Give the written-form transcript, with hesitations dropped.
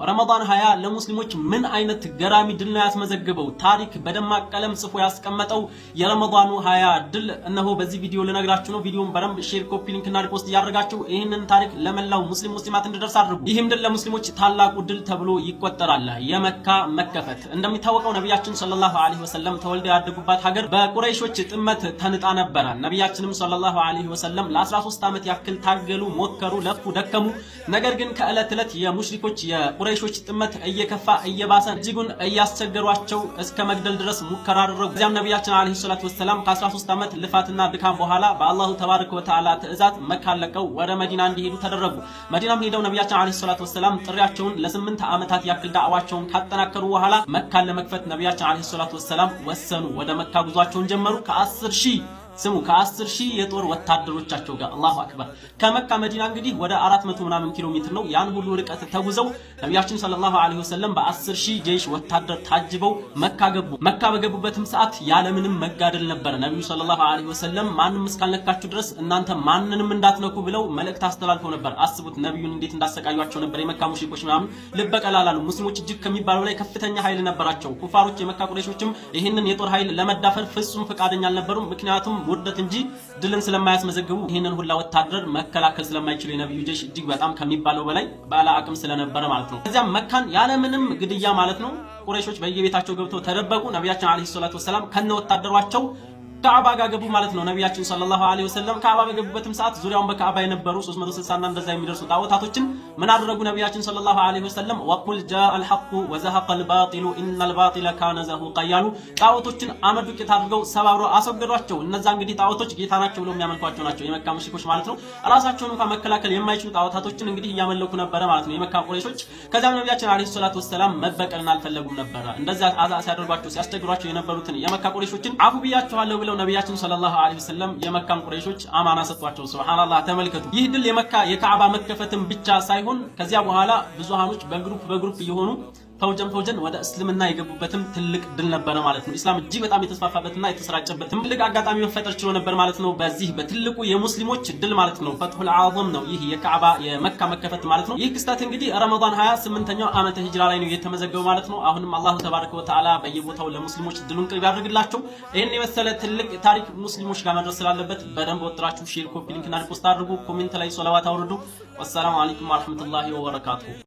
ረመዳን 20 ለሙስሊሞች ምን አይነት ገራሚ ድል ነው ያስመዘገበው ታሪክ በደማቅ ቀለም ጽፎ ያስቀመጠው የረመዳኑ 20 ድል እነሆ በዚህ ቪዲዮ ልነግራችሁ ነው። ቪዲዮውን በደንብ ሼር፣ ኮፒ ሊንክ እና ሪፖስት ያደርጋችሁ ይህንን ታሪክ ለመላው ሙስሊማት እንዲደርስ አድርጉ። ይህም ድል ለሙስሊሞች ታላቁ ድል ተብሎ ይቆጠራል። የመካ መከፈት እንደሚታወቀው ነብያችን ሰለላሁ ዐለይሂ ወሰለም ተወልደው ያደጉባት ሀገር በቁረይሾች ጥመት ተንጣ ነበር። ነብያችንም ሰለላሁ ዐለይሂ ወሰለም ለ13 ዓመት ያክል ታገሉ፣ ሞከሩ፣ ለፉ፣ ደከሙ። ነገር ግን ከዕለት ዕለት የሙሽሪኮች የቁረይሾች ጥመት እየከፋ እየባሰ እጅጉን እያስቸገሯቸው እስከ መግደል ድረስ ሙከራ አደረጉ። እዚያም ነብያችን አለይሂ ሰላቱ ወሰለም ከ13 ዓመት ልፋትና ድካም በኋላ በአላሁ ተባረከ ወተዓላ ትእዛዝ መካን ለቀው ወደ መዲና እንዲሄዱ ተደረጉ። መዲናም ሄደው ነብያችን አለይሂ ሰላቱ ወሰለም ጥሪያቸውን ለ8 ዓመታት ያክል ዳዕዋቸውን ካጠናከሩ በኋላ መካን ለመክፈት ነብያችን አለይሂ ሰላቱ ወሰለም ወሰኑ። ወደ መካ ጉዟቸውን ጀመሩ ከ10 ሺህ የጦር ወታደሮቻቸው ጋር። አላሁ አክበር። ከመካ መዲና እንግዲህ ወደ 400 ምናምን ኪሎ ሜትር ነው። ያን ሁሉ ርቀት ተጉዘው ነብያችን ሰለላሁ ዐለይሂ ወሰለም በ10 ሺህ ጀይሽ ወታደር ታጅበው መካ ገቡ። መካ በገቡበትም ሰዓት ያለምንም መጋደል ነበር። ነብዩ ሰለላሁ ዐለይሂ ወሰለም ማንንም እስካልነካችሁ ድረስ እናንተ ማንንም እንዳትነኩ ብለው መልእክት አስተላልፈው ነበር። አስቡት ነብዩን እንዴት እንዳሰቃዩአቸው ነበር። የመካ ሙሽሪኮች ምናምን ልበቀላላሉ። ሙስሊሞች እጅግ ከሚባለው ላይ ከፍተኛ ኃይል ነበራቸው። ኩፋሮች የመካ ቁረይሾችም ይህንን የጦር ኃይል ለመዳፈር ፍጹም ፈቃደኛ አልነበሩም። ምክንያቱም ውርደት እንጂ ድልን ስለማያስመዘግቡ ይሄንን ሁላ ወታደር መከላከል ስለማይችሉ የነብዩ ጀሽ እጅግ በጣም ከሚባለው በላይ ባለ አቅም ስለነበረ ማለት ነው። ከዚያም መካን ያለምንም ግድያ ማለት ነው ቁረይሾች በየቤታቸው ገብተው ተደበቁ። ነብያችን አለይሂ ሰላቱ ወሰለም ከነ ወታደሯቸው ካዕባ ጋር ገቡ ማለት ነው። ነብያችን ሰለላሁ ዐለይሂ ወሰለም ካዕባ በገቡበትም ሰዓት ዙሪያውን በካዕባ የነበሩ 360 እና እንደዛ የሚደርሱ ጣዖታቶችን ምን አደረጉ? ነብያችን ሰለላሁ ዐለይሂ ወሰለም ወቁል ጃአል ሐቁ ወዘሀቀል ባጢሉ ኢነል ባጢለ ካነ ዘሁቃ እያሉ ጣዖቶችን አመድ ዱቄት አድርገው ሰባብሮ አስወገዷቸው። እነዛ እንግዲህ ጣዖቶች ጌታ ናቸው ብለው የሚያመልኳቸው ናቸው፣ የመካ ሙሽሪኮች ማለት ነው። ራሳቸውን እንኳን መከላከል የማይችሉ ጣዖታቶችን እንግዲህ እያመለኩ ነበረ ማለት ነው የመካ ቁረይሾች። ከዛም ነብያችን አለይሂ ሰላቱ ወሰለም መበቀልን አልፈለጉም ነበረ። እንደዛ አዛ ሲያደርጓቸው ሲያስቸግሯቸው የነበሩትን የመካ ቁረይሾችን አፉ ብያቸዋለሁ ነብያችን ሰለላሁ ዐለይሂ ወሰለም የመካን ቁረይሾች አማና ሰጥቷቸው። ሱብሃንአላህ ተመልከቱ። ይህ ድል የካዕባ መከፈትን ብቻ ሳይሆን ከዚያ በኋላ ብዙሃኖች በግሩፕ እየሆኑ ፈውጀን ወደ እስልምና የገቡበትም ትልቅ ድል ነበረ ማለት ነው። ኢስላም እጅግ በጣም የተስፋፋበትና የተሰራጨበት ትልቅ አጋጣሚ መፈጠር ችሎ ነበር ማለት ነው። በዚህ በትልቁ የሙስሊሞች ድል ማለት ነው ፈትሁል አዕዘም ነው ይህ የካዕባ የመካ መከፈት ማለት ነው። ይህ ክስተት እንግዲህ ረመዳን 28ኛው ዓመተ ሂጅራ ላይ ነው የተመዘገበው ማለት ነው። አሁንም አላሁ ተባረከ ወተዓላ በየቦታው ለሙስሊሞች ድሉን ቅርብ ያድርግላቸው። ይሄን የመሰለ ትልቅ ታሪክ ሙስሊሞች ጋር መድረስ ስላለበት በደንብ ወጥራችሁ ሼር፣ ኮፒ ሊንክ እና ሪፖስት አድርጉ። ኮሜንት ላይ ሶላዋት አውርዱ። ወሰላሙ አለይኩም ወራህመቱላሂ ወበረካቱሁ።